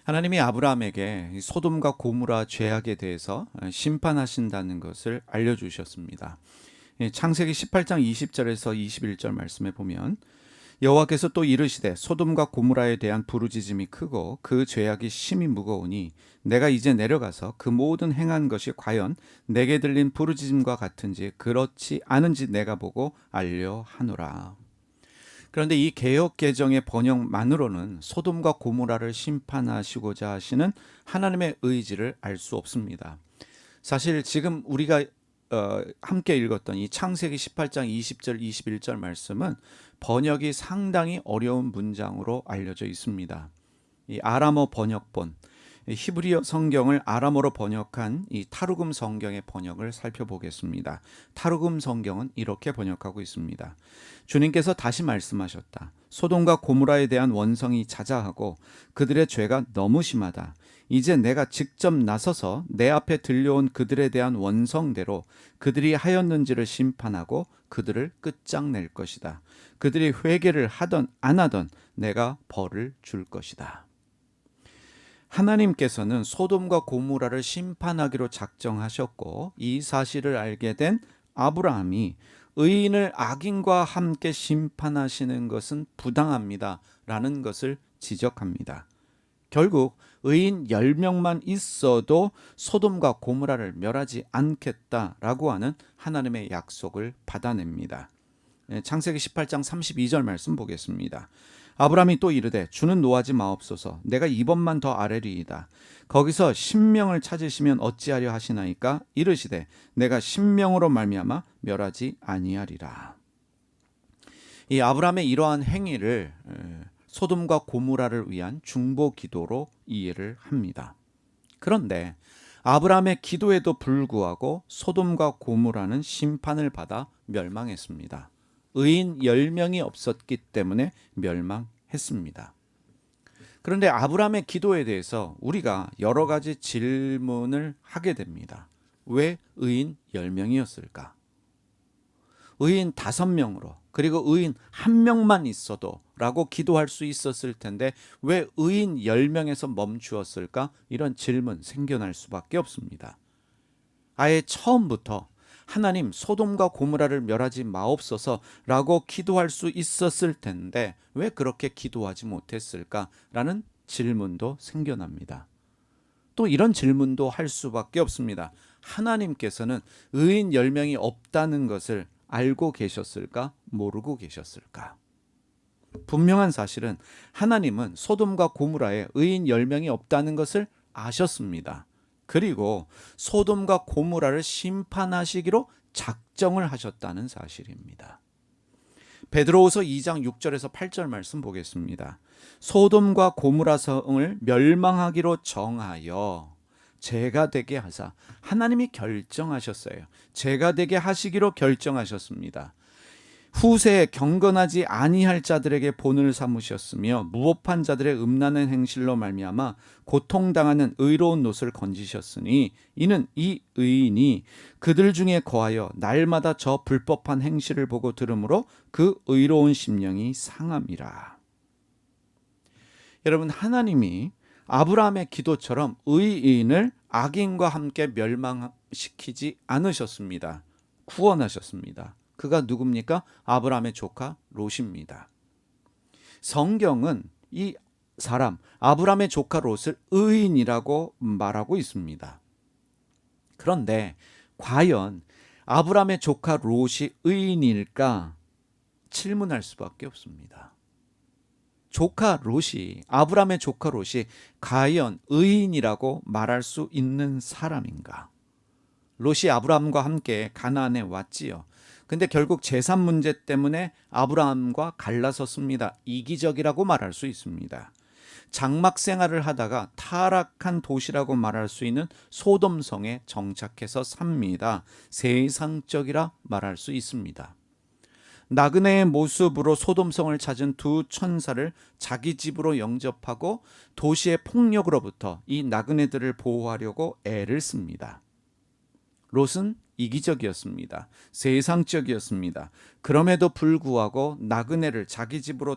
하나님이 아브라함에게 소돔과 고무라 죄악에 대해서 심판하신다는 것을 알려주셨습니다. 창세기 18장 20절에서 21절 말씀에 보면 여호와께서 또 이르시되 소돔과 고무라에 대한 부르짖음이 크고 그 죄악이 심히 무거우니 내가 이제 내려가서 그 모든 행한 것이 과연 내게 들린 부르짖음과 같은지 그렇지 않은지 내가 보고 알려 하노라. 그런데 이 개역 개정의 번역만으로는 소돔과 고모라를 심판하시고자 하시는 하나님의 의지를 알 수 없습니다. 사실 지금 우리가 함께 읽었던 이 창세기 18장 20절 21절 말씀은 번역이 상당히 어려운 문장으로 알려져 있습니다. 이 아람어 번역본, 히브리어 성경을 아람어로 번역한 이 타르금 성경의 번역을 살펴보겠습니다. 타르금 성경은 이렇게 번역하고 있습니다. 주님께서 다시 말씀하셨다. 소돔과 고모라에 대한 원성이 자자하고 그들의 죄가 너무 심하다. 이제 내가 직접 나서서 내 앞에 들려온 그들에 대한 원성대로 그들이 하였는지를 심판하고 그들을 끝장낼 것이다. 그들이 회개를 하던 안 하던 내가 벌을 줄 것이다. 하나님께서는 소돔과 고모라를 심판하기로 작정하셨고 이 사실을 알게 된 아브라함이 의인을 악인과 함께 심판하시는 것은 부당합니다 라는 것을 지적합니다. 결국 의인 10명만 있어도 소돔과 고모라를 멸하지 않겠다라고 하는 하나님의 약속을 받아냅니다. 창세기 18장 32절 말씀 보겠습니다. 아브라함이 또 이르되 주는 노하지 마옵소서 내가 이번만 더 아뢰리이다. 거기서 10명을 찾으시면 어찌하려 하시나이까 이르시되 내가 10명으로 말미암아 멸하지 아니하리라. 이 아브라함의 이러한 행위를 소돔과 고모라를 위한 중보 기도로 이해를 합니다. 그런데 아브라함의 기도에도 불구하고 소돔과 고모라는 심판을 받아 멸망했습니다. 의인 10명이 없었기 때문에 멸망했습니다. 그런데 아브라함의 기도에 대해서 우리가 여러 가지 질문을 하게 됩니다. 왜 의인 10명이었을까? 의인 5명으로 그리고 의인 1명만 있어도 라고 기도할 수 있었을 텐데 왜 의인 10명에서 멈추었을까? 이런 질문 생겨날 수밖에 없습니다. 아예 처음부터 하나님 소돔과 고모라를 멸하지 마옵소서라고 기도할 수 있었을 텐데 왜 그렇게 기도하지 못했을까라는 질문도 생겨납니다. 또 이런 질문도 할 수밖에 없습니다. 하나님께서는 의인 10명이 없다는 것을 알고 계셨을까? 모르고 계셨을까? 분명한 사실은 하나님은 소돔과 고모라에 의인 10명이 없다는 것을 아셨습니다. 그리고 소돔과 고모라를 심판하시기로 작정을 하셨다는 사실입니다. 베드로후서 2장 6절에서 8절 말씀 보겠습니다. 소돔과 고모라 성을 멸망하기로 정하여 죄가 되게 하사 하나님이 결정하셨어요. 죄가 되게 하시기로 결정하셨습니다. 후세에 경건하지 아니할 자들에게 본을 삼으셨으며 무법한 자들의 음란한 행실로 말미암아 고통당하는 의로운 놋을 건지셨으니 이는 이 의인이 그들 중에 거하여 날마다 저 불법한 행실을 보고 들으므로 그 의로운 심령이 상함이라. 여러분, 하나님이 아브라함의 기도처럼 의인을 악인과 함께 멸망시키지 않으셨습니다. 구원하셨습니다. 그가 누굽니까? 아브라함의 조카 롯입니다. 성경은 이 사람 아브라함의 조카 롯을 의인이라고 말하고 있습니다. 그런데 과연 아브라함의 조카 롯이 의인일까 질문할 수밖에 없습니다. 아브라함의 조카 롯이 과연 의인이라고 말할 수 있는 사람인가? 롯이 아브라함과 함께 가나안에 왔지요. 근데 결국 재산 문제 때문에 아브라함과 갈라섰습니다. 이기적이라고 말할 수 있습니다. 장막 생활을 하다가 타락한 도시라고 말할 수 있는 소돔성에 정착해서 삽니다. 세상적이라 말할 수 있습니다. 나그네의 모습으로 소돔성을 찾은 두 천사를 자기 집으로 영접하고 도시의 폭력으로부터 이 나그네들을 보호하려고 애를 씁니다. 롯은 이기적이었습니다. 세상적이었습니다. 그럼에도 불구하고 나그네를 자기 집으로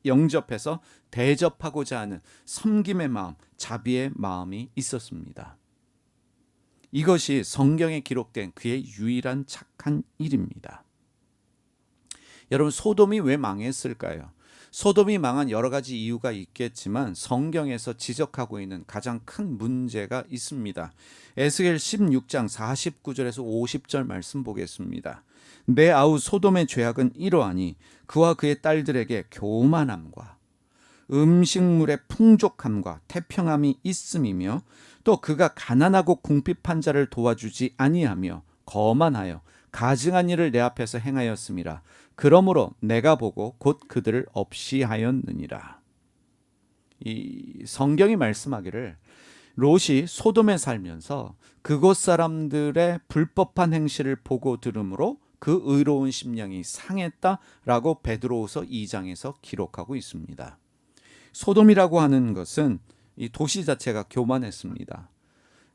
영접해서 대접하고자 하는 섬김의 마음, 자비의 마음이 있었습니다. 이것이 성경에 기록된 그의 유일한 착한 일입니다. 여러분, 소돔이 왜 망했을까요? 소돔이 망한 여러 가지 이유가 있겠지만 성경에서 지적하고 있는 가장 큰 문제가 있습니다. 에스겔 16장 49절에서 50절 말씀 보겠습니다. 내 아우 소돔의 죄악은 이러하니 그와 그의 딸들에게 교만함과 음식물의 풍족함과 태평함이 있음이며 또 그가 가난하고 궁핍한 자를 도와주지 아니하며 거만하여 가증한 일을 내 앞에서 행하였음이라. 그러므로 내가 보고 곧 그들을 없이 하였느니라. 이 성경이 말씀하기를 롯이 소돔에 살면서 그곳 사람들의 불법한 행실을 보고 들으므로 그 의로운 심령이 상했다라고 베드로후서 2장에서 기록하고 있습니다. 소돔이라고 하는 것은 이 도시 자체가 교만했습니다.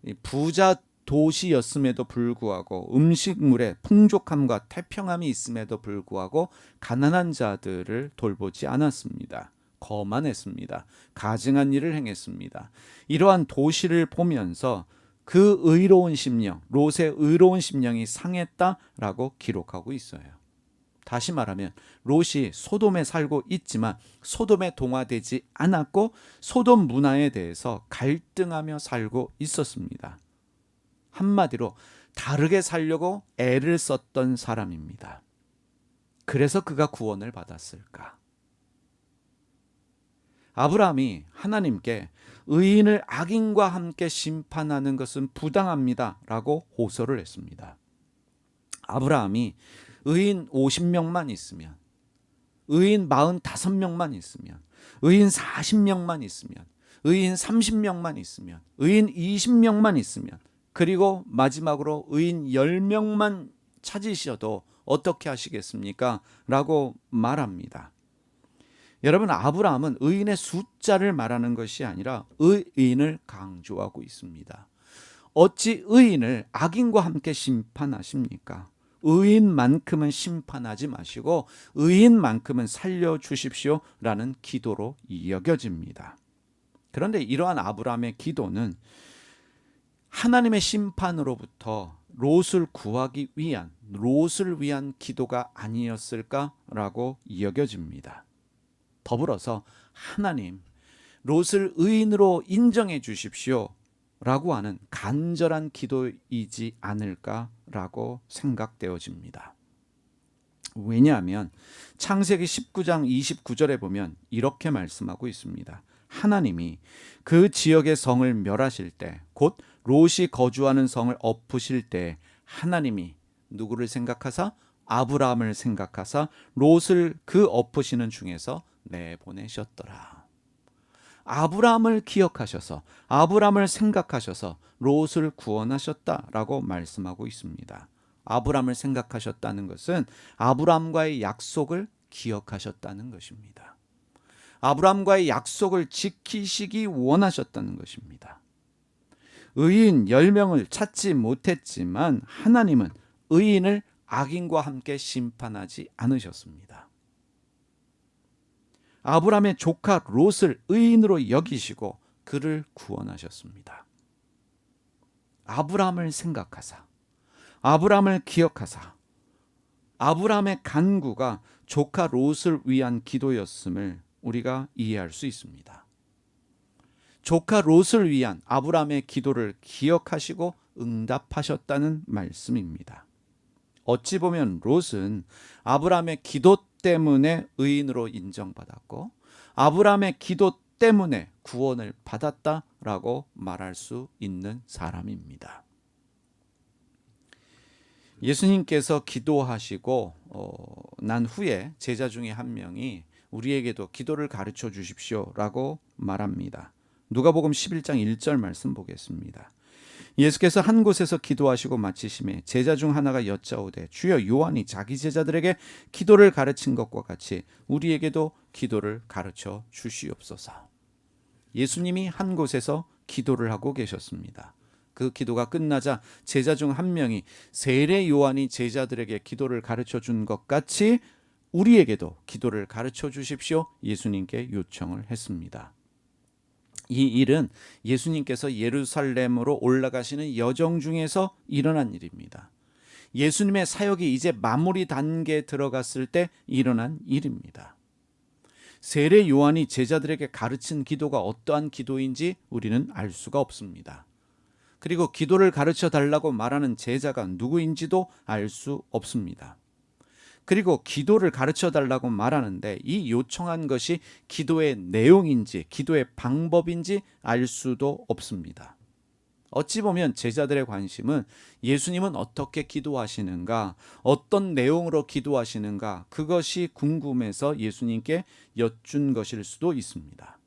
이 부자 도시였음에도 불구하고 음식물에 풍족함과 태평함이 있음에도 불구하고 가난한 자들을 돌보지 않았습니다. 거만했습니다. 가증한 일을 행했습니다. 이러한 도시를 보면서 그 의로운 심령, 롯의 의로운 심령이 상했다라고 기록하고 있어요. 다시 말하면 롯이 소돔에 살고 있지만 소돔에 동화되지 않았고 소돔 문화에 대해서 갈등하며 살고 있었습니다. 한마디로 다르게 살려고 애를 썼던 사람입니다. 그래서 그가 구원을 받았을까? 아브라함이 하나님께 의인을 악인과 함께 심판하는 것은 부당합니다 라고 호소를 했습니다. 아브라함이 의인 50명만 있으면, 의인 45명만 있으면, 의인 40명만 있으면, 의인 30명만 있으면, 의인 20명만 있으면, 그리고 마지막으로 의인 10명만 찾으셔도 어떻게 하시겠습니까? 라고 말합니다. 여러분, 아브라함은 의인의 숫자를 말하는 것이 아니라 의인을 강조하고 있습니다. 어찌 의인을 악인과 함께 심판하십니까? 의인만큼은 심판하지 마시고 의인만큼은 살려주십시오 라는 기도로 여겨집니다. 그런데 이러한 아브라함의 기도는 하나님의 심판으로부터 롯을 구하기 위한, 롯을 위한 기도가 아니었을까라고 여겨집니다. 더불어서 하나님, 롯을 의인으로 인정해 주십시오 라고 하는 간절한 기도이지 않을까라고 생각되어집니다. 왜냐하면 창세기 19장 29절에 보면 이렇게 말씀하고 있습니다. 하나님이 그 지역의 성을 멸하실 때, 곧 롯이 거주하는 성을 엎으실 때 하나님이 누구를 생각하사? 아브라함을 생각하사 롯을 그 엎으시는 중에서 내보내셨더라. 아브라함을 기억하셔서, 아브라함을 생각하셔서 롯을 구원하셨다라고 말씀하고 있습니다. 아브라함을 생각하셨다는 것은 아브라함과의 약속을 기억하셨다는 것입니다. 아브라함과의 약속을 지키시기 원하셨다는 것입니다. 의인 10명을 찾지 못했지만 하나님은 의인을 악인과 함께 심판하지 않으셨습니다. 아브라함의 조카 롯을 의인으로 여기시고 그를 구원하셨습니다. 아브라함을 생각하사, 아브라함을 기억하사, 아브라함의 간구가 조카 롯을 위한 기도였음을 우리가 이해할 수 있습니다. 조카 롯을 위한 아브라함의 기도를 기억하시고 응답하셨다는 말씀입니다. 어찌 보면 롯은 아브라함의 기도 때문에 의인으로 인정받았고 아브라함의 기도 때문에 구원을 받았다라고 말할 수 있는 사람입니다. 예수님께서 기도하시고 난 후에 제자 중에 한 명이 우리에게도 기도를 가르쳐 주십시오라고 말합니다. 누가복음 11장 1절 말씀 보겠습니다. 예수께서 한 곳에서 기도하시고 마치심에 제자 중 하나가 여짜오되 주여 요한이 자기 제자들에게 기도를 가르친 것과 같이 우리에게도 기도를 가르쳐 주시옵소서. 예수님이 한 곳에서 기도를 하고 계셨습니다. 그 기도가 끝나자 제자 중 한 명이 세례 요한이 제자들에게 기도를 가르쳐 준 것 같이 우리에게도 기도를 가르쳐 주십시오. 예수님께 요청을 했습니다. 이 일은 예수님께서 예루살렘으로 올라가시는 여정 중에서 일어난 일입니다. 예수님의 사역이 이제 마무리 단계에 들어갔을 때 일어난 일입니다. 세례 요한이 제자들에게 가르친 기도가 어떠한 기도인지 우리는 알 수가 없습니다. 그리고 기도를 가르쳐 달라고 말하는 제자가 누구인지도 알 수 없습니다. 그리고 기도를 가르쳐 달라고 말하는데 이 요청한 것이 기도의 내용인지 기도의 방법인지 알 수도 없습니다. 어찌 보면 제자들의 관심은 예수님은 어떻게 기도하시는가, 어떤 내용으로 기도하시는가, 그것이 궁금해서 예수님께 여쭌 것일 수도 있습니다.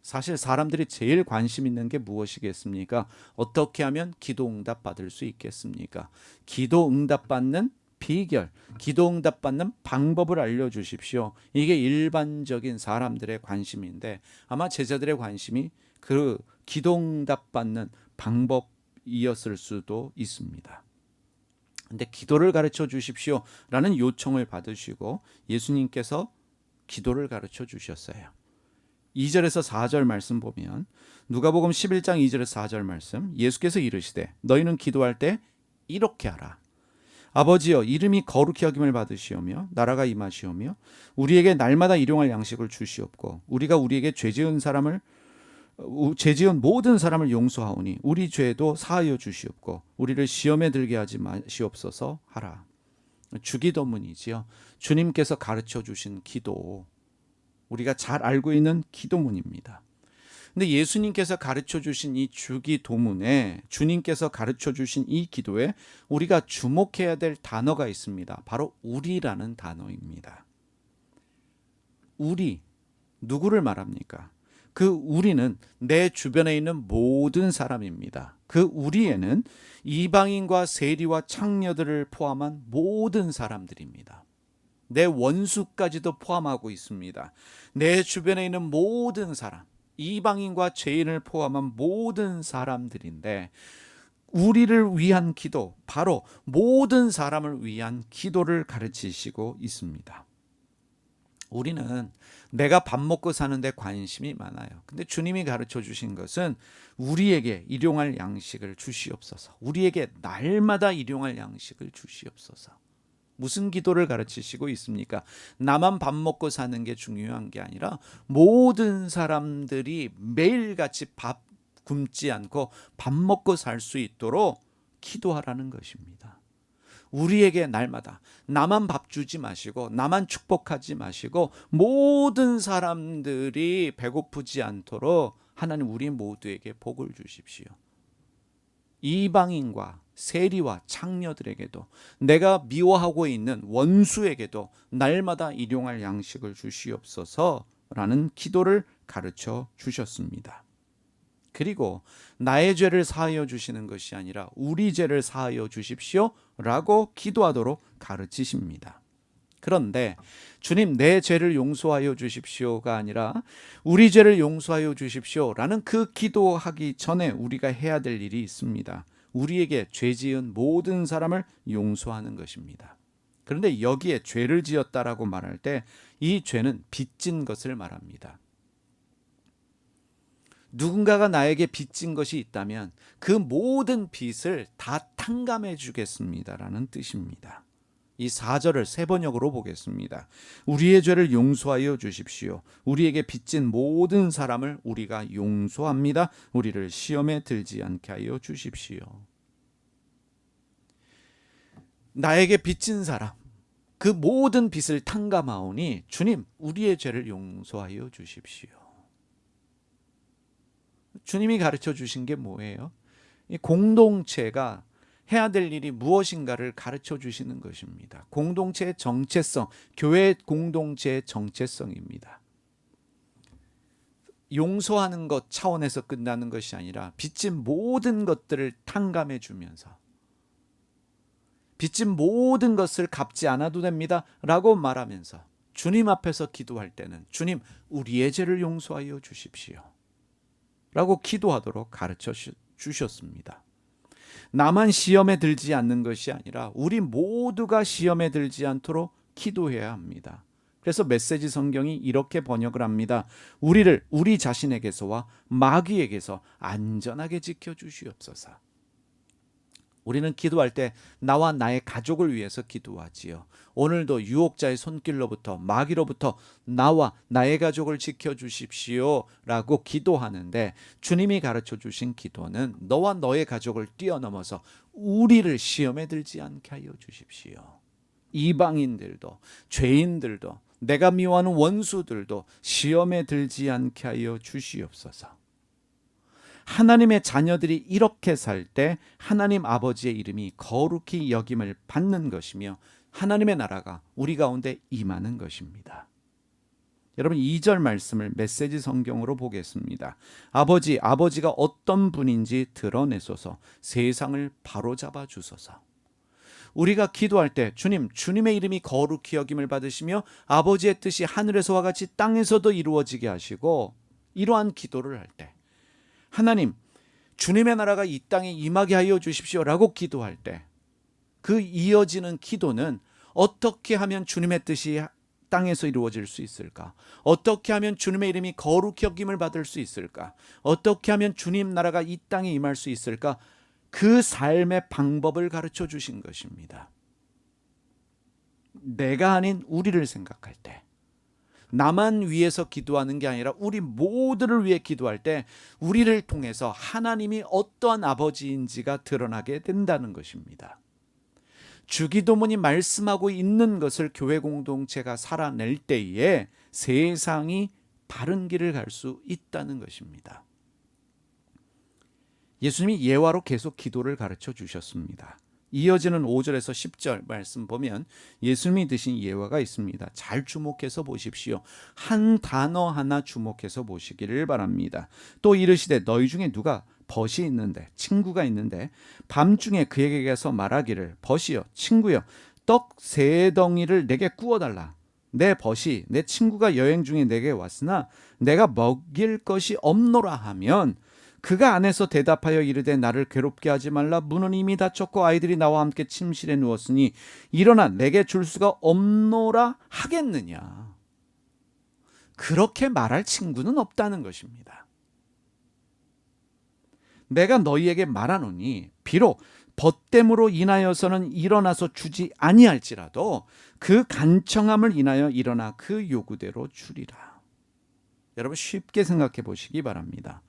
사실 사람들이 제일 관심 있는 게 무엇이겠습니까? 어떻게 하면 기도 응답 받을 수 있겠습니까? 기도 응답 받는 비결, 기도 응답 받는 방법을 알려주십시오. 이게 일반적인 사람들의 관심인데 아마 제자들의 관심이 그 기도 응답 받는 방법이었을 수도 있습니다. 근데 기도를 가르쳐 주십시오 라는 요청을 받으시고 예수님께서 기도를 가르쳐 주셨어요. 2절에서 4절 말씀 보면 누가복음 11장 2절에서 4절 말씀, 예수께서 이르시되 너희는 기도할 때 이렇게 하라. 아버지여, 이름이 거룩히 여김을 받으시오며 나라가 임하시오며 우리에게 날마다 일용할 양식을 주시옵고 우리가 우리에게 죄지은 모든 사람을 용서하오니 우리 죄도 사하여 주시옵고 우리를 시험에 들게 하지 마시옵소서 하라. 주기도문이지요. 주님께서 가르쳐 주신 기도, 우리가 잘 알고 있는 기도문입니다. 근데 예수님께서 가르쳐 주신 이 주기도문에, 주님께서 가르쳐 주신 이 기도에 우리가 주목해야 될 단어가 있습니다. 바로 우리라는 단어입니다. 우리, 누구를 말합니까? 그 우리는 내 주변에 있는 모든 사람입니다. 그 우리에는 이방인과 세리와 창녀들을 포함한 모든 사람들입니다. 내 원수까지도 포함하고 있습니다. 내 주변에 있는 모든 사람, 이방인과 죄인을 포함한 모든 사람들인데 우리를 위한 기도, 바로 모든 사람을 위한 기도를 가르치시고 있습니다. 우리는 내가 밥 먹고 사는데 관심이 많아요. 근데 주님이 가르쳐 주신 것은 우리에게 일용할 양식을 주시옵소서. 우리에게 날마다 일용할 양식을 주시옵소서. 무슨 기도를 가르치시고 있습니까? 나만 밥 먹고 사는 게 중요한 게 아니라 모든 사람들이 매일같이 밥 굶지 않고 밥 먹고 살 수 있도록 기도하라는 것입니다. 우리에게 날마다 나만 밥 주지 마시고 나만 축복하지 마시고 모든 사람들이 배고프지 않도록 하나님 우리 모두에게 복을 주십시오. 이방인과 세리와 창녀들에게도, 내가 미워하고 있는 원수에게도 날마다 일용할 양식을 주시옵소서라는 기도를 가르쳐 주셨습니다. 그리고 나의 죄를 사하여 주시는 것이 아니라 우리 죄를 사하여 주십시오라고 기도하도록 가르치십니다. 그런데 주님, 내 죄를 용서하여 주십시오가 아니라 우리 죄를 용서하여 주십시오라는 그 기도하기 전에 우리가 해야 될 일이 있습니다. 우리에게 죄 지은 모든 사람을 용서하는 것입니다. 그런데 여기에 죄를 지었다라고 말할 때 이 죄는 빚진 것을 말합니다. 누군가가 나에게 빚진 것이 있다면 그 모든 빚을 다 탕감해 주겠습니다라는 뜻입니다. 이 4절을 세 번역으로 보겠습니다. 우리의 죄를 용서하여 주십시오. 우리에게 빚진 모든 사람을 우리가 용서합니다. 우리를 시험에 들지 않게 하여 주십시오. 나에게 빚진 사람, 그 모든 빚을 탕감하오니 주님, 우리의 죄를 용서하여 주십시오. 주님이 가르쳐 주신 게 뭐예요? 이 공동체가 해야 될 일이 무엇인가를 가르쳐 주시는 것입니다. 공동체의 정체성, 교회 공동체의 정체성입니다. 용서하는 것 차원에서 끝나는 것이 아니라 빚진 모든 것들을 탕감해 주면서 빚진 모든 것을 갚지 않아도 됩니다 라고 말하면서 주님 앞에서 기도할 때는 주님, 우리의 죄를 용서하여 주십시오 라고 기도하도록 가르쳐 주셨습니다. 나만 시험에 들지 않는 것이 아니라 우리 모두가 시험에 들지 않도록 기도해야 합니다. 그래서 메시지 성경이 이렇게 번역을 합니다. 우리를 우리 자신에게서와 마귀에게서 안전하게 지켜주시옵소서. 우리는 기도할 때 나와 나의 가족을 위해서 기도하지요. 오늘도 유혹자의 손길로부터 마귀로부터 나와 나의 가족을 지켜주십시오 라고 기도하는데, 주님이 가르쳐 주신 기도는 너와 너의 가족을 뛰어넘어서 우리를 시험에 들지 않게 하여 주십시오. 이방인들도 죄인들도 내가 미워하는 원수들도 시험에 들지 않게 하여 주시옵소서. 하나님의 자녀들이 이렇게 살 때 하나님 아버지의 이름이 거룩히 여김을 받는 것이며 하나님의 나라가 우리 가운데 임하는 것입니다. 여러분, 2절 말씀을 메시지 성경으로 보겠습니다. 아버지가 어떤 분인지 드러내소서, 세상을 바로잡아 주소서. 우리가 기도할 때 주님의 이름이 거룩히 여김을 받으시며 아버지의 뜻이 하늘에서와 같이 땅에서도 이루어지게 하시고, 이러한 기도를 할 때 하나님, 주님의 나라가 이 땅에 임하게 하여 주십시오 라고 기도할 때 그 이어지는 기도는 어떻게 하면 주님의 뜻이 땅에서 이루어질 수 있을까? 어떻게 하면 주님의 이름이 거룩히 여김을 받을 수 있을까? 어떻게 하면 주님 나라가 이 땅에 임할 수 있을까? 그 삶의 방법을 가르쳐 주신 것입니다. 내가 아닌 우리를 생각할 때, 나만 위해서 기도하는 게 아니라 우리 모두를 위해 기도할 때 우리를 통해서 하나님이 어떠한 아버지인지가 드러나게 된다는 것입니다. 주기도문이 말씀하고 있는 것을 교회 공동체가 살아낼 때에 세상이 바른 길을 갈 수 있다는 것입니다. 예수님이 예화로 계속 기도를 가르쳐 주셨습니다. 이어지는 5절에서 10절 말씀 보면 예수님이 드신 예화가 있습니다. 잘 주목해서 보십시오. 한 단어 하나 주목해서 보시기를 바랍니다. 또 이르시되 너희 중에 누가 벗이 있는데, 친구가 있는데 밤중에 그에게 가서 말하기를 벗이여 친구여 떡 3덩이를 내게 구워달라. 내 벗이 내 친구가 여행 중에 내게 왔으나 내가 먹일 것이 없노라 하면, 그가 안에서 대답하여 이르되 나를 괴롭게 하지 말라. 문은 이미 닫혔고 아이들이 나와 함께 침실에 누웠으니 일어나 내게 줄 수가 없노라 하겠느냐. 그렇게 말할 친구는 없다는 것입니다. 내가 너희에게 말하노니 비록 벗됨으로 인하여서는 일어나서 주지 아니할지라도 그 간청함을 인하여 일어나 그 요구대로 주리라. 여러분, 쉽게 생각해 보시기 바랍니다.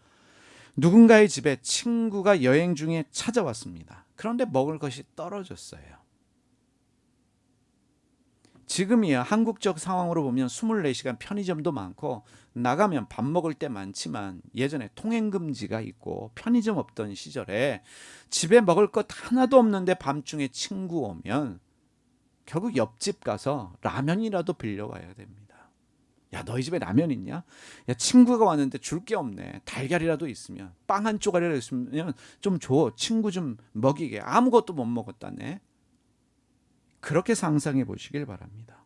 누군가의 집에 친구가 여행 중에 찾아왔습니다. 그런데 먹을 것이 떨어졌어요. 지금이야 한국적 상황으로 보면 24시간 편의점도 많고 나가면 밥 먹을 때 많지만, 예전에 통행금지가 있고 편의점 없던 시절에 집에 먹을 것 하나도 없는데 밤중에 친구 오면 결국 옆집 가서 라면이라도 빌려와야 됩니다. 야, 너희 집에 라면 있냐? 야, 친구가 왔는데 줄 게 없네. 달걀이라도 있으면, 빵 한 쪼가리라도 있으면 좀 줘. 친구 좀 먹이게. 아무것도 못 먹었다네. 그렇게 상상해 보시길 바랍니다.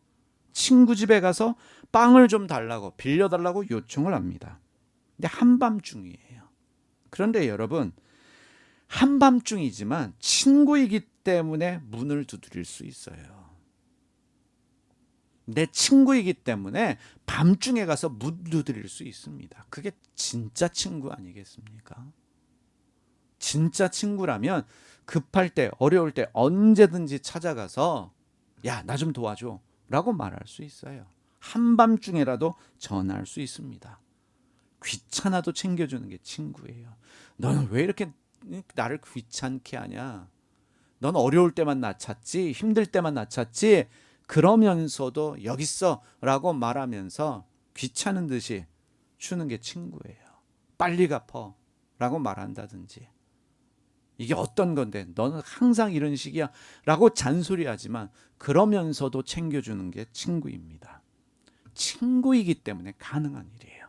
친구 집에 가서 빵을 좀 달라고, 빌려달라고 요청을 합니다. 근데 한밤중이에요. 그런데 여러분, 한밤중이지만 친구이기 때문에 문을 두드릴 수 있어요. 내 친구이기 때문에 밤중에 가서 문 두드릴 수 있습니다. 그게 진짜 친구 아니겠습니까? 진짜 친구라면 급할 때, 어려울 때 언제든지 찾아가서 야, 나 좀 도와줘 라고 말할 수 있어요. 한밤중에라도 전화할 수 있습니다. 귀찮아도 챙겨주는 게 친구예요. 너는 왜 이렇게 나를 귀찮게 하냐? 넌 어려울 때만 나 찾지, 힘들 때만 나 찾지, 그러면서도 여기 있어 라고 말하면서 귀찮은 듯이 주는 게 친구예요. 빨리 갚어 라고 말한다든지, 이게 어떤 건데 너는 항상 이런 식이야 라고 잔소리하지만 그러면서도 챙겨주는 게 친구입니다. 친구이기 때문에 가능한 일이에요.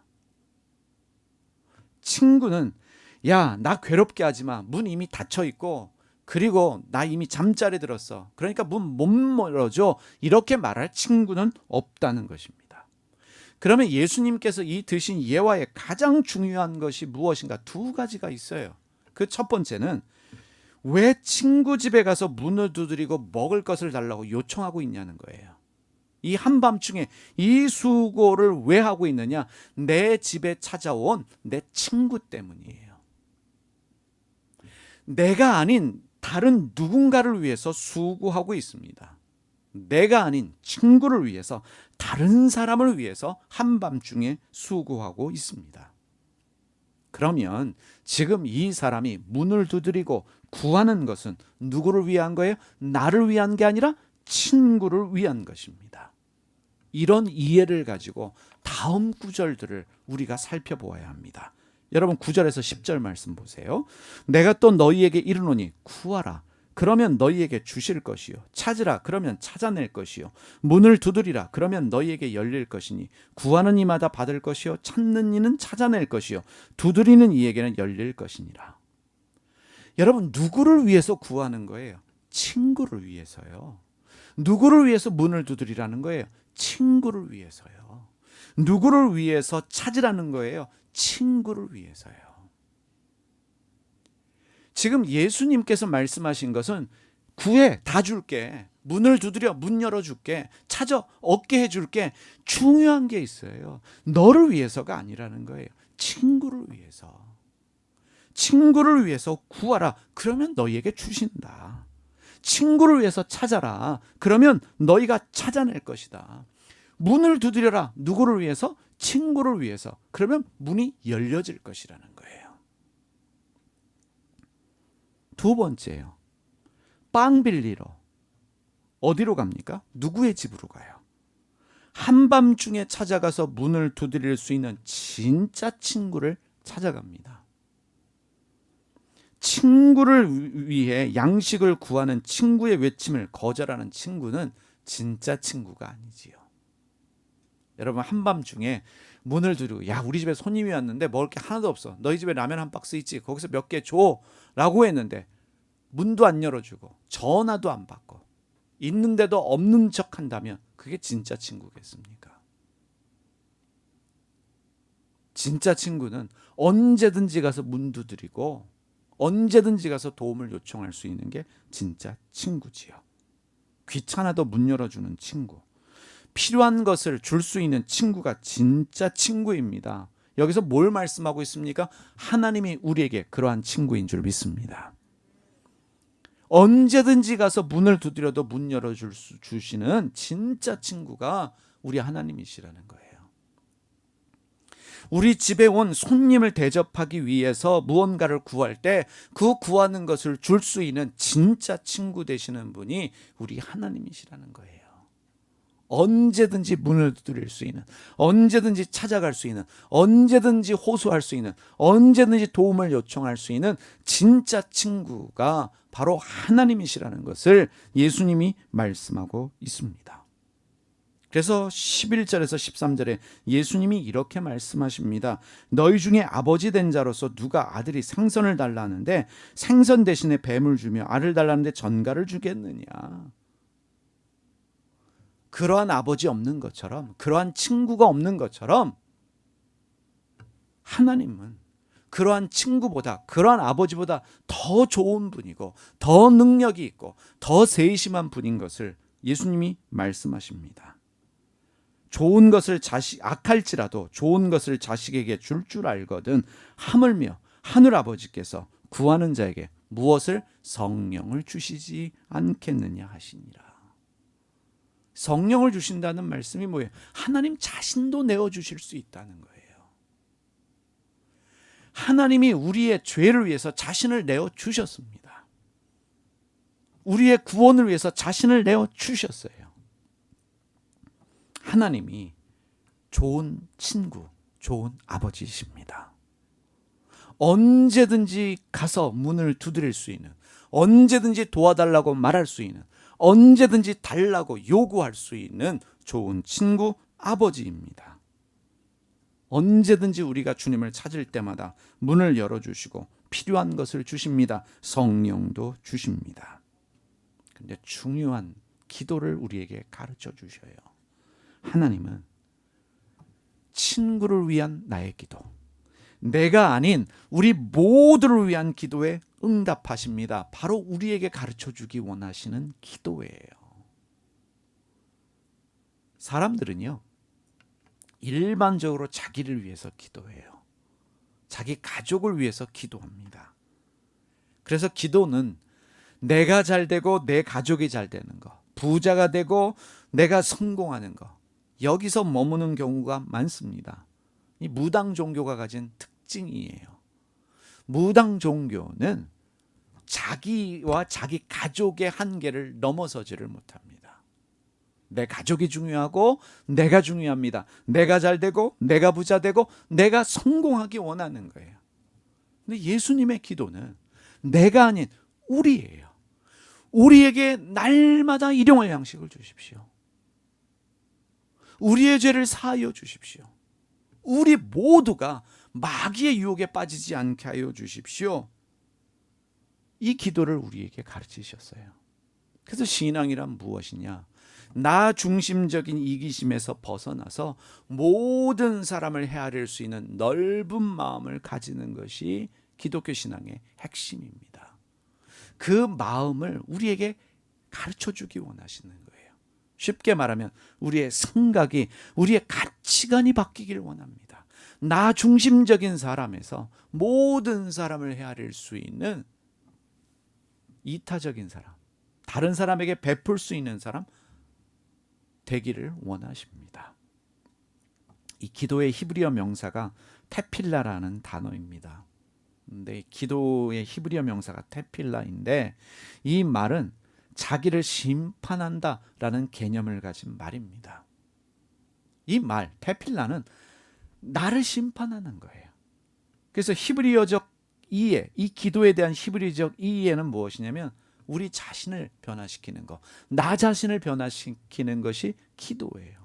친구는 야, 나 괴롭게 하지 마. 문 이미 닫혀 있고, 그리고 나 이미 잠자리 들었어. 그러니까 문 못 열어줘. 이렇게 말할 친구는 없다는 것입니다. 그러면 예수님께서 이 드신 예화의 가장 중요한 것이 무엇인가? 2가지가 있어요. 그 첫 번째는 왜 친구 집에 가서 문을 두드리고 먹을 것을 달라고 요청하고 있냐는 거예요. 이 한밤중에 이 수고를 왜 하고 있느냐? 내 집에 찾아온 내 친구 때문이에요. 내가 아닌 다른 누군가를 위해서 수고하고 있습니다. 내가 아닌 친구를 위해서, 다른 사람을 위해서 한밤중에 수고하고 있습니다. 그러면 지금 이 사람이 문을 두드리고 구하는 것은 누구를 위한 거예요? 나를 위한 게 아니라 친구를 위한 것입니다. 이런 이해를 가지고 다음 구절들을 우리가 살펴보아야 합니다. 여러분 9절에서 10절 말씀 보세요. 내가 또 너희에게 이르노니 구하라 그러면 너희에게 주실 것이요 찾으라 그러면 찾아낼 것이요 문을 두드리라 그러면 너희에게 열릴 것이니 구하는 이마다 받을 것이요 찾는 이는 찾아낼 것이요 두드리는 이에게는 열릴 것이니라. 여러분 누구를 위해서 구하는 거예요? 친구를 위해서요. 누구를 위해서 문을 두드리라는 거예요? 친구를 위해서요. 누구를 위해서 찾으라는 거예요? 친구를 위해서요. 지금 예수님께서 말씀하신 것은 구해 다 줄게, 문을 두드려 문 열어줄게, 찾아 얻게 해줄게. 중요한 게 있어요. 너를 위해서가 아니라는 거예요. 친구를 위해서. 친구를 위해서 구하라 그러면 너희에게 주신다. 친구를 위해서 찾아라 그러면 너희가 찾아낼 것이다. 문을 두드려라 누구를 위해서? 친구를 위해서. 그러면 문이 열려질 것이라는 거예요. 두 번째요. 빵 빌리러 어디로 갑니까? 누구의 집으로 가요? 한밤중에 찾아가서 문을 두드릴 수 있는 진짜 친구를 찾아갑니다. 친구를 위해 양식을 구하는 친구의 외침을 거절하는 친구는 진짜 친구가 아니지요. 여러분 한밤중에 문을 두드리고 야 우리 집에 손님이 왔는데 먹을 게 하나도 없어. 너희 집에 라면 한 박스 있지? 거기서 몇 개 줘 라고 했는데 문도 안 열어주고 전화도 안 받고 있는데도 없는 척 한다면 그게 진짜 친구겠습니까? 진짜 친구는 언제든지 가서 문 두드리고 언제든지 가서 도움을 요청할 수 있는 게 진짜 친구지요. 귀찮아도 문 열어주는 친구, 필요한 것을 줄 수 있는 친구가 진짜 친구입니다. 여기서 뭘 말씀하고 있습니까? 하나님이 우리에게 그러한 친구인 줄 믿습니다. 언제든지 가서 문을 두드려도 문 열어주시는 진짜 친구가 우리 하나님이시라는 거예요. 우리 집에 온 손님을 대접하기 위해서 무언가를 구할 때 그 구하는 것을 줄 수 있는 진짜 친구 되시는 분이 우리 하나님이시라는 거예요. 언제든지 문을 두드릴 수 있는, 언제든지 찾아갈 수 있는, 언제든지 호소할 수 있는, 언제든지 도움을 요청할 수 있는 진짜 친구가 바로 하나님이시라는 것을 예수님이 말씀하고 있습니다. 그래서 11절에서 13절에 예수님이 이렇게 말씀하십니다. 너희 중에 아버지 된 자로서 누가 아들이 생선을 달라 하는데 생선 대신에 뱀을 주며 알을 달라는데 전갈을 주겠느냐. 그러한 아버지 없는 것처럼, 그러한 친구가 없는 것처럼 하나님은 그러한 친구보다, 그러한 아버지보다 더 좋은 분이고 더 능력이 있고 더 세심한 분인 것을 예수님이 말씀하십니다. 좋은 것을 악할지라도 좋은 것을 자식에게 줄 줄 알거든 하물며 하늘 아버지께서 구하는 자에게 무엇을? 성령을 주시지 않겠느냐 하시니라. 성령을 주신다는 말씀이 뭐예요? 하나님 자신도 내어주실 수 있다는 거예요. 하나님이 우리의 죄를 위해서 자신을 내어주셨습니다. 우리의 구원을 위해서 자신을 내어주셨어요. 하나님이 좋은 친구, 좋은 아버지이십니다. 언제든지 가서 문을 두드릴 수 있는, 언제든지 도와달라고 말할 수 있는, 언제든지 달라고 요구할 수 있는 좋은 친구, 아버지입니다. 언제든지 우리가 주님을 찾을 때마다 문을 열어주시고 필요한 것을 주십니다. 성령도 주십니다. 근데 중요한 기도를 우리에게 가르쳐 주셔요. 하나님은 친구를 위한 나의 기도, 내가 아닌 우리 모두를 위한 기도에 응답하십니다. 바로 우리에게 가르쳐 주기 원하시는 기도예요. 사람들은요, 일반적으로 자기를 위해서 기도해요. 자기 가족을 위해서 기도합니다. 그래서 기도는 내가 잘 되고 내 가족이 잘 되는 거, 부자가 되고 내가 성공하는 거, 여기서 머무는 경우가 많습니다. 이 무당 종교가 가진 특징이에요. 무당 종교는 자기와 자기 가족의 한계를 넘어서지를 못합니다. 내 가족이 중요하고 내가 중요합니다. 내가 잘 되고 내가 부자 되고 내가 성공하기 원하는 거예요. 근데 예수님의 기도는 내가 아닌 우리예요. 우리에게 날마다 일용할 양식을 주십시오. 우리의 죄를 사하여 주십시오. 우리 모두가 마귀의 유혹에 빠지지 않게 하여 주십시오. 이 기도를 우리에게 가르치셨어요. 그래서 신앙이란 무엇이냐? 나 중심적인 이기심에서 벗어나서 모든 사람을 헤아릴 수 있는 넓은 마음을 가지는 것이 기독교 신앙의 핵심입니다. 그 마음을 우리에게 가르쳐주기 원하시는 거예요. 쉽게 말하면 우리의 생각이, 우리의 가치관이 바뀌길 원합니다. 나 중심적인 사람에서 모든 사람을 헤아릴 수 있는 이타적인 사람, 다른 사람에게 베풀 수 있는 사람 되기를 원하십니다. 이 기도의 히브리어 명사가 테필라라는 단어입니다. 근데 기도의 히브리어 명사가 테필라인데 이 말은 자기를 심판한다라는 개념을 가진 말입니다. 이 말 테필라는 나를 심판하는 거예요. 그래서 히브리어적 이해, 이 기도에 대한 히브리적 이해는 무엇이냐면 우리 자신을 변화시키는 것, 나 자신을 변화시키는 것이 기도예요.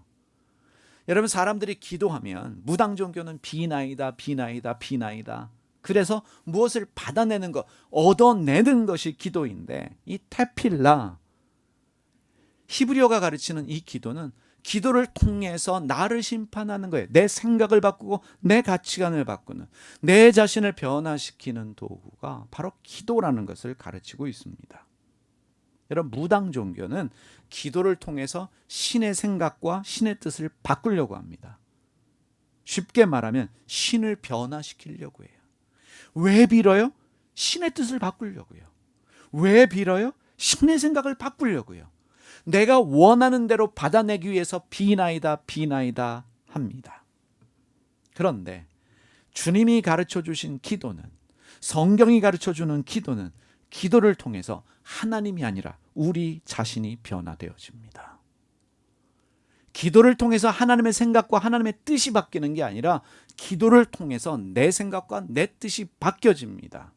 여러분, 사람들이 기도하면 무당 종교는 비나이다, 비나이다, 비나이다. 그래서 무엇을 받아내는 것, 얻어내는 것이 기도인데 이 테필라, 히브리어가 가르치는 이 기도는 기도를 통해서 나를 심판하는 거예요. 내 생각을 바꾸고 내 가치관을 바꾸는, 내 자신을 변화시키는 도구가 바로 기도라는 것을 가르치고 있습니다. 여러분, 무당 종교는 기도를 통해서 신의 생각과 신의 뜻을 바꾸려고 합니다. 쉽게 말하면 신을 변화시키려고 해요. 왜 빌어요? 신의 뜻을 바꾸려고요. 왜 빌어요? 신의 생각을 바꾸려고요. 내가 원하는 대로 받아내기 위해서 비나이다, 비나이다 합니다. 그런데 주님이 가르쳐 주신 기도는, 성경이 가르쳐 주는 기도는 기도를 통해서 하나님이 아니라 우리 자신이 변화되어집니다. 기도를 통해서 하나님의 생각과 하나님의 뜻이 바뀌는 게 아니라 기도를 통해서 내 생각과 내 뜻이 바뀌어집니다.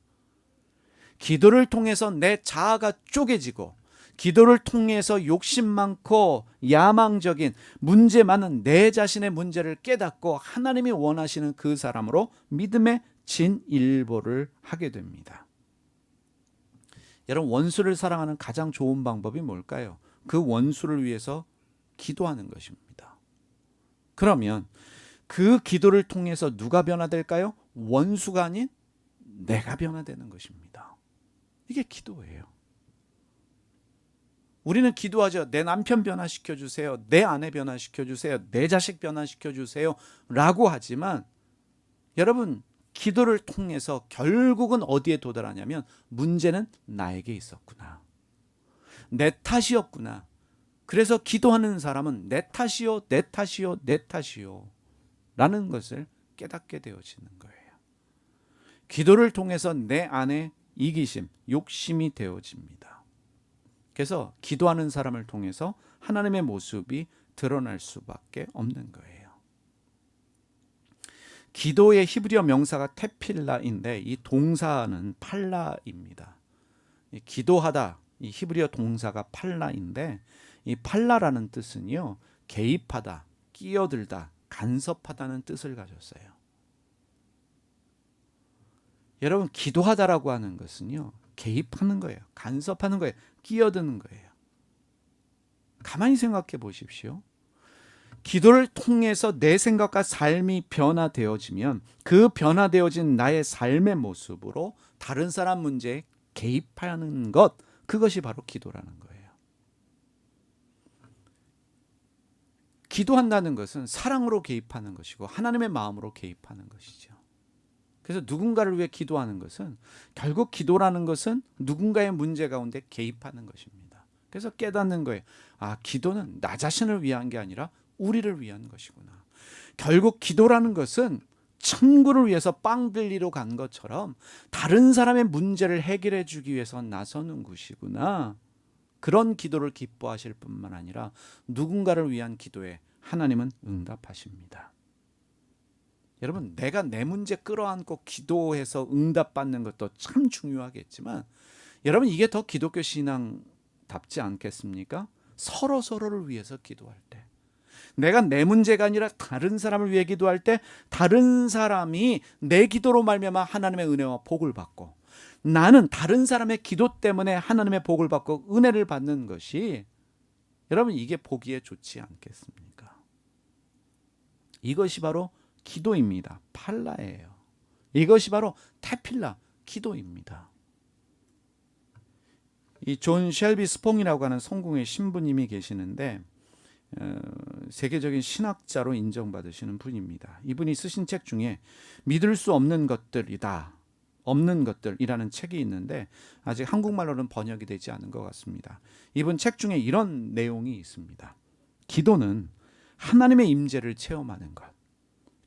기도를 통해서 내 자아가 쪼개지고, 기도를 통해서 욕심 많고 야망적인 문제 많은 내 자신의 문제를 깨닫고 하나님이 원하시는 그 사람으로 믿음의 진일보를 하게 됩니다. 여러분, 원수를 사랑하는 가장 좋은 방법이 뭘까요? 그 원수를 위해서 기도하는 것입니다. 그러면 그 기도를 통해서 누가 변화될까요? 원수가 아닌 내가 변화되는 것입니다. 이게 기도예요. 우리는 기도하죠. 내 남편 변화시켜 주세요. 내 아내 변화시켜 주세요. 내 자식 변화시켜 주세요. 라고 하지만 여러분, 기도를 통해서 결국은 어디에 도달하냐면 문제는 나에게 있었구나. 내 탓이었구나. 그래서 기도하는 사람은 내 탓이요, 내 탓이요, 내 탓이요 라는 것을 깨닫게 되어지는 거예요. 기도를 통해서 내 안에 이기심, 욕심이 되어집니다. 그래서 기도하는 사람을 통해서 하나님의 모습이 드러날 수밖에 없는 거예요. 기도의 히브리어 명사가 테필라인데 이 동사는 팔라입니다. 기도하다, 이 히브리어 동사가 팔라인데 이 팔라라는 뜻은요, 개입하다, 끼어들다, 간섭하다는 뜻을 가졌어요. 여러분, 기도하다라고 하는 것은요, 개입하는 거예요. 간섭하는 거예요. 끼어드는 거예요. 가만히 생각해 보십시오. 기도를 통해서 내 생각과 삶이 변화되어지면 그 변화되어진 나의 삶의 모습으로 다른 사람 문제에 개입하는 것, 그것이 바로 기도라는 거예요. 기도한다는 것은 사랑으로 개입하는 것이고 하나님의 마음으로 개입하는 것이죠. 그래서 누군가를 위해 기도하는 것은 결국 기도라는 것은 누군가의 문제 가운데 개입하는 것입니다. 그래서 깨닫는 거예요. 아, 기도는 나 자신을 위한 게 아니라 우리를 위한 것이구나. 결국 기도라는 것은 천국을 위해서 빵 들리러 간 것처럼 다른 사람의 문제를 해결해 주기 위해서 나서는 것이구나. 그런 기도를 기뻐하실 뿐만 아니라 누군가를 위한 기도에 하나님은 응답하십니다. 여러분, 내가 내 문제 끌어안고 기도해서 응답받는 것도 참 중요하겠지만 여러분, 이게 더 기독교 신앙답지 않겠습니까? 서로를 위해서 기도할 때, 내가 내 문제가 아니라 다른 사람을 위해 기도할 때 다른 사람이 내 기도로 말미암아 하나님의 은혜와 복을 받고, 나는 다른 사람의 기도 때문에 하나님의 복을 받고 은혜를 받는 것이, 여러분, 이게 보기에 좋지 않겠습니까? 이것이 바로 기도입니다. 팔라예요. 이것이 바로 테필라, 기도입니다. 이 존 쉘비 스퐁이라고 하는 성공의 신부님이 계시는데 세계적인 신학자로 인정받으시는 분입니다. 이분이 쓰신 책 중에 믿을 수 없는 것들이다, 없는 것들이라는 책이 있는데 아직 한국말로는 번역이 되지 않은 것 같습니다. 이분 책 중에 이런 내용이 있습니다. 기도는 하나님의 임재를 체험하는 것,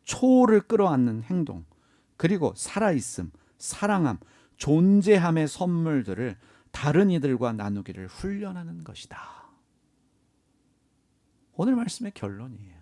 초월을 끌어안는 행동, 그리고 살아있음, 사랑함, 존재함의 선물들을 다른 이들과 나누기를 훈련하는 것이다. 오늘 말씀의 결론이에요.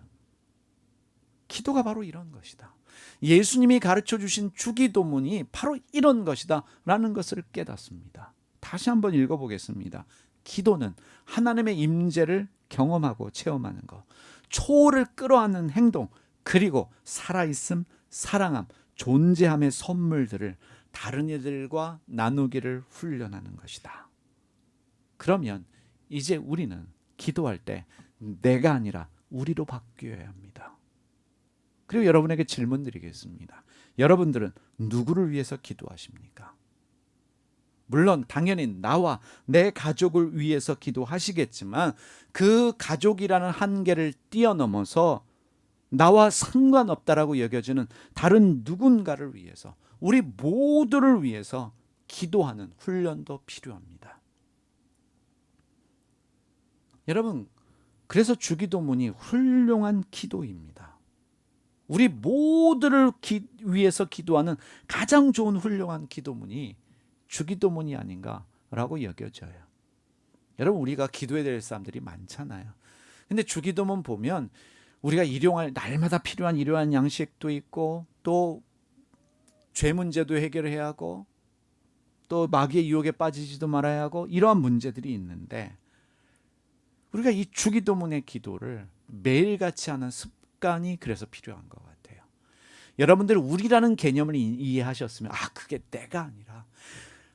기도가 바로 이런 것이다. 예수님이 가르쳐 주신 주기도문이 바로 이런 것이다 라는 것을 깨닫습니다. 다시 한번 읽어보겠습니다. 기도는 하나님의 임재를 경험하고 체험하는 것, 초월을 끌어안는 행동, 그리고 살아있음, 사랑함, 존재함의 선물들을 다른 이들과 나누기를 훈련하는 것이다. 그러면 이제 우리는 기도할 때 내가 아니라 우리로 바뀌어야 합니다. 그리고 여러분에게 질문 드리겠습니다. 여러분들은 누구를 위해서 기도하십니까? 물론 당연히 나와 내 가족을 위해서 기도하시겠지만 그 가족이라는 한계를 뛰어넘어서 나와 상관없다라고 여겨지는 다른 누군가를 위해서, 우리 모두를 위해서 기도하는 훈련도 필요합니다. 여러분, 그래서 주기도문이 훌륭한 기도입니다. 우리 모두를 위해서 기도하는 가장 좋은 훌륭한 기도문이 주기도문이 아닌가라고 여겨져요. 여러분, 우리가 기도해야 될 사람들이 많잖아요. 근데 주기도문 보면 우리가 일용할, 날마다 필요한 일용할 양식도 있고, 또 죄 문제도 해결해야 하고, 또 마귀의 유혹에 빠지지도 말아야 하고, 이러한 문제들이 있는데 우리가 이 주기도문의 기도를 매일같이 하는 습관이 그래서 필요한 것 같아요. 여러분들 우리라는 개념을 이해하셨으면, 아, 그게 내가 아니라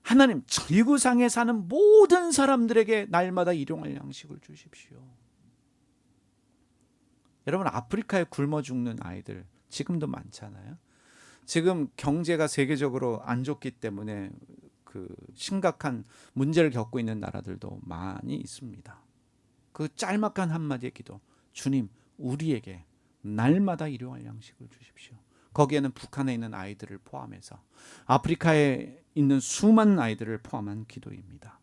하나님, 지구상에 사는 모든 사람들에게 날마다 일용할 양식을 주십시오. 여러분, 아프리카에 굶어 죽는 아이들 지금도 많잖아요. 지금 경제가 세계적으로 안 좋기 때문에 그 심각한 문제를 겪고 있는 나라들도 많이 있습니다. 그 짤막한 한마디의 기도, 주님, 우리에게 날마다 일용할 양식을 주십시오. 거기에는 북한에 있는 아이들을 포함해서 아프리카에 있는 수많은 아이들을 포함한 기도입니다.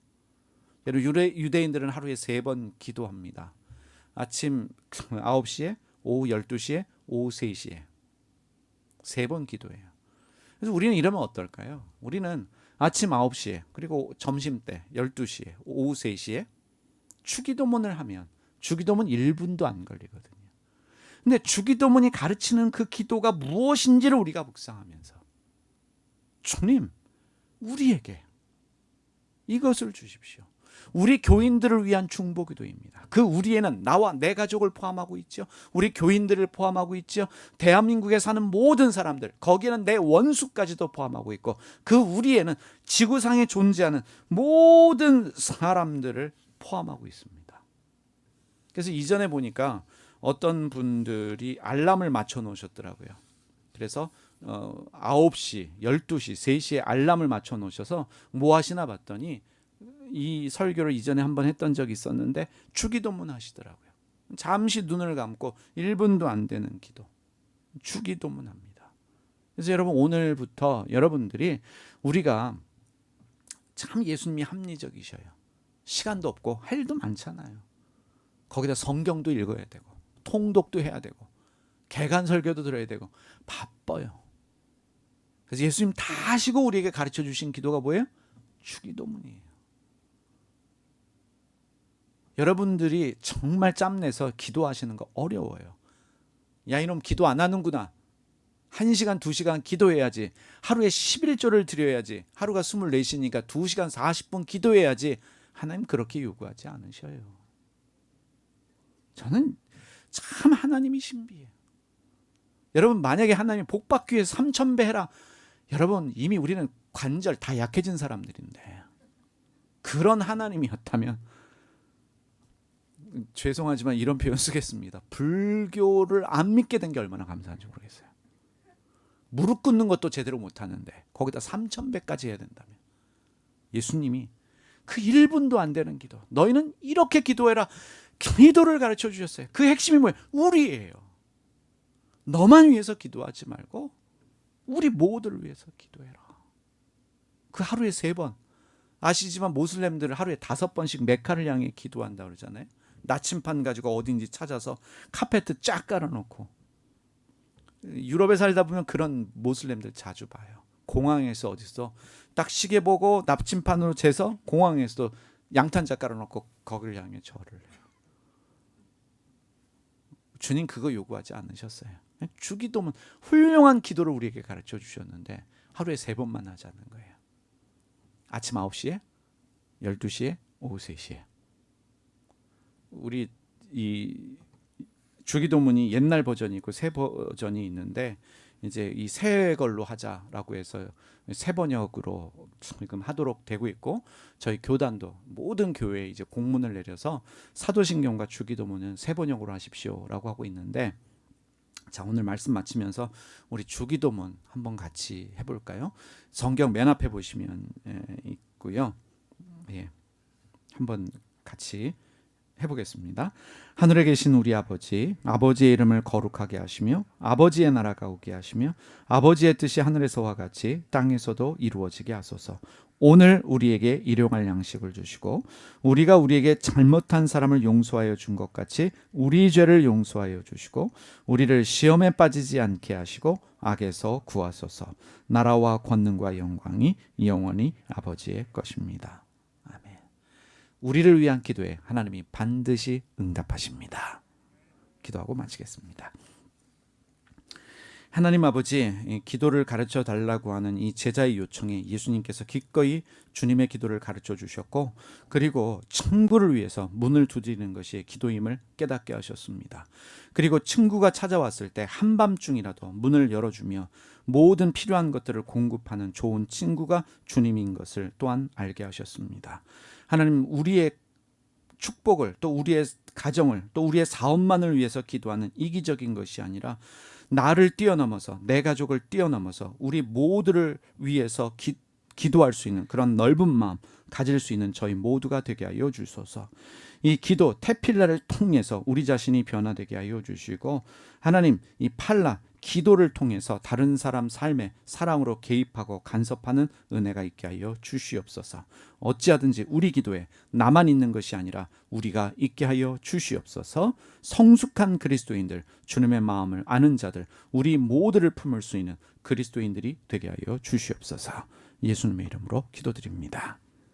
여러분, 유대인들은 하루에 3번 기도합니다. 아침 9시에, 오후 12시에, 오후 3시에 3번 기도해요. 그래서 우리는 이러면 어떨까요? 우리는 아침 9시에, 그리고 점심때 12시에, 오후 3시에 주기도문을 하면 주기도문 1분도 안 걸리거든요. 근데 주기도문이 가르치는 그 기도가 무엇인지를 우리가 묵상하면서, 주님, 우리에게 이것을 주십시오. 우리 교인들을 위한 중보기도입니다. 그 우리에는 나와 내 가족을 포함하고 있죠. 우리 교인들을 포함하고 있죠. 대한민국에 사는 모든 사람들, 거기에는 내 원수까지도 포함하고 있고, 그 우리에는 지구상에 존재하는 모든 사람들을 포함하고 있습니다. 그래서 이전에 보니까 어떤 분들이 알람을 맞춰 놓으셨더라고요. 그래서 9시, 12시, 3시에 알람을 맞춰 놓으셔서 뭐 하시나 봤더니 이 설교를 이전에 한번 했던 적이 있었는데 주기도문 하시더라고요. 잠시 눈을 감고 1분도 안 되는 기도, 주기도문합니다. 그래서 여러분, 오늘부터 여러분들이, 우리가 참 예수님이 합리적이셔요. 시간도 없고 할 일도 많잖아요. 거기다 성경도 읽어야 되고 통독도 해야 되고 개간 설교도 들어야 되고 바빠요. 그래서 예수님 다 하시고 우리에게 가르쳐 주신 기도가 뭐예요? 주기도문이에요. 여러분들이 정말 짬내서 기도하시는 거 어려워요. 야, 이놈 기도 안 하는구나. 1시간, 2시간 기도해야지. 하루에 11조를 드려야지. 하루가 24시니까 2시간 40분 기도해야지. 하나님 그렇게 요구하지 않으셔요. 저는 참 하나님이 신비해요. 여러분, 만약에 하나님이 복 받기 위해서 3000배 해라. 여러분, 이미 우리는 관절 다 약해진 사람들인데, 그런 하나님이었다면, 죄송하지만 이런 표현 쓰겠습니다. 불교를 안 믿게 된 게 얼마나 감사한지 모르겠어요. 무릎 꿇는 것도 제대로 못하는데 거기다 3000배까지 해야 된다면, 예수님이 그 1분도 안 되는 기도, 너희는 이렇게 기도해라, 기도를 가르쳐 주셨어요. 그 핵심이 뭐예요? 우리예요. 너만 위해서 기도하지 말고 우리 모두를 위해서 기도해라. 그 하루에 3번, 아시지만 모슬렘들은 하루에 5번씩 메카를 향해 기도한다 그러잖아요. 나침판 가지고 어딘지 찾아서 카페트 쫙 깔아놓고. 유럽에 살다 보면 그런 모슬렘들 자주 봐요. 공항에서 어디서 딱 시계 보고 나침판으로 재서 공항에서도 양탄자 깔아놓고 거기를 향해 절을 해요. 주님 그거 요구하지 않으셨어요. 주기도문, 훌륭한 기도를 우리에게 가르쳐 주셨는데 하루에 3번만 하자는 거예요. 아침 9시에, 12시에, 오후 3시에. 우리 이 주기도문이 옛날 버전이 있고 새 버전이 있는데, 이제 이 새 걸로 하자라고 해서 새 번역으로 지금 하도록 되고 있고, 저희 교단도 모든 교회에 이제 공문을 내려서 사도신경과 주기도문은 새 번역으로 하십시오라고 하고 있는데, 자, 오늘 말씀 마치면서 우리 주기도문 한번 같이 해볼까요? 성경 맨 앞에 보시면 있고요. 예, 한번 같이 해보겠습니다. 하늘에 계신 우리 아버지, 아버지의 이름을 거룩하게 하시며 아버지의 나라가 오게 하시며 아버지의 뜻이 하늘에서와 같이 땅에서도 이루어지게 하소서. 오늘 우리에게 일용할 양식을 주시고 우리가 우리에게 잘못한 사람을 용서하여 준 것 같이 우리 죄를 용서하여 주시고 우리를 시험에 빠지지 않게 하시고 악에서 구하소서. 나라와 권능과 영광이 영원히 아버지의 것입니다. 아멘. 우리를 위한 기도에 하나님이 반드시 응답하십니다. 기도하고 마치겠습니다. 하나님 아버지, 기도를 가르쳐 달라고 하는 이 제자의 요청에 예수님께서 기꺼이 주님의 기도를 가르쳐 주셨고, 그리고 친구를 위해서 문을 두드리는 것이 기도임을 깨닫게 하셨습니다. 그리고 친구가 찾아왔을 때 한밤중이라도 문을 열어주며 모든 필요한 것들을 공급하는 좋은 친구가 주님인 것을 또한 알게 하셨습니다. 하나님, 우리의 축복을, 또 우리의 가정을, 또 우리의 사업만을 위해서 기도하는 이기적인 것이 아니라 나를 뛰어넘어서, 내 가족을 뛰어넘어서 우리 모두를 위해서 기도할 수 있는 그런 넓은 마음 가질 수 있는 저희 모두가 되게 하여 주소서. 이 기도 테필라를 통해서 우리 자신이 변화되게 하여 주시고, 하나님, 이 팔라 기도를 통해서 다른 사람 삶에 사랑으로 개입하고 간섭하는 은혜가 있게 하여 주시옵소서. 어찌하든지 우리 기도에 나만 있는 것이 아니라 우리가 있게 하여 주시옵소서. 성숙한 그리스도인들, 주님의 마음을 아는 자들, 우리 모두를 품을 수 있는 그리스도인들이 되게 하여 주시옵소서. 예수님의 이름으로 기도드립니다.